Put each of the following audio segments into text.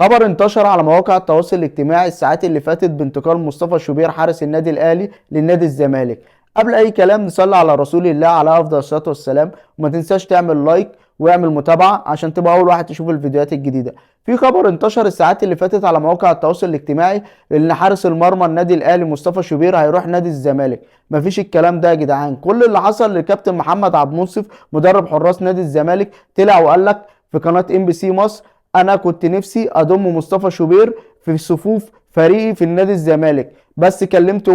خبر انتشر على مواقع التواصل الاجتماعي الساعات اللي فاتت بانتقال مصطفى شوبير حارس النادي الاهلي للنادي الزمالك. قبل اي كلام نصلي على رسول الله على افضل الصلاه والسلام، وما تنساش تعمل لايك واعمل متابعه عشان تبقى اول واحد تشوف الفيديوهات الجديده. في خبر انتشر الساعات اللي فاتت على مواقع التواصل الاجتماعي ان حارس المرمى النادي الاهلي مصطفى شوبير هيروح نادي الزمالك. مفيش الكلام ده يا جدعان. كل اللي حصل لكابتن محمد عبد المنصف مدرب حراس نادي الزمالك طلع وقال لك في قناه ام بي سي مصر: انا كنت نفسي اضم مصطفى شوبير في صفوف فريقي في النادي الزمالك، بس كلمت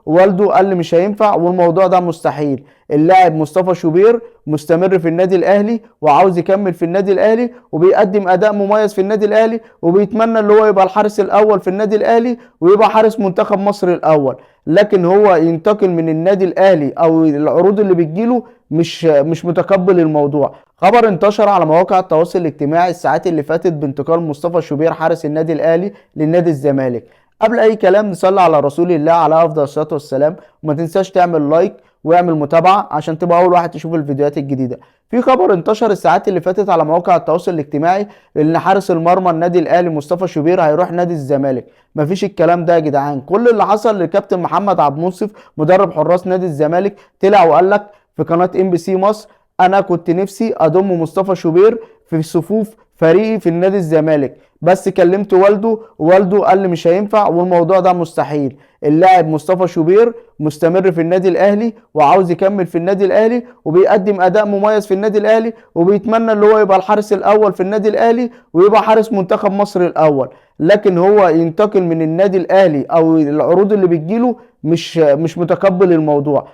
ووالده قال لي مش هينفع والموضوع ده مستحيل. اللاعب مصطفى شوبير مستمر في النادي الاهلي وعاوز يكمل في النادي الاهلي وبيقدم اداء مميز في النادي الاهلي، وبيتمنى اللي هو يبقى الحارس الاول في النادي الاهلي ويبقى حارس منتخب مصر الاول. لكن هو ينتقل من النادي الاهلي او العروض اللي بتجيله مش متقبل الموضوع. خبر انتشر على مواقع التواصل الاجتماعي الساعات اللي فاتت بانتقال مصطفى شوبير حارس النادي الاهلي للنادي الزمالك. قبل اي كلام نصلي على رسول الله على افضل الصلاه والسلام، وما تنساش تعمل لايك واعمل متابعه عشان تبقى اول واحد تشوف الفيديوهات الجديده. في خبر انتشر الساعات اللي فاتت على مواقع التواصل الاجتماعي ان حارس المرمى النادي الاهلي مصطفى شوبير هيروح نادي الزمالك. مفيش الكلام ده يا جدعان. كل اللي حصل لكابتن محمد عبد المنصف مدرب حراس نادي الزمالك طلع وقال لك في قناه ام بي سي مصر: انا كنت نفسي اضم مصطفى شوبير في صفوف فريقي في النادي الزمالك، بس كلمت ووالده قال لي مش هينفع والموضوع ده مستحيل. اللاعب مصطفى شوبير مستمر في النادي الاهلي وعاوز يكمل في النادي الاهلي وبيقدم اداء مميز في النادي الاهلي، وبيتمنى اللي هو يبقى الحارس الاول في النادي الاهلي ويبقى حارس منتخب مصر الاول. لكن هو ينتقل من النادي الاهلي او العروض اللي بتجيله مش متقبل الموضوع.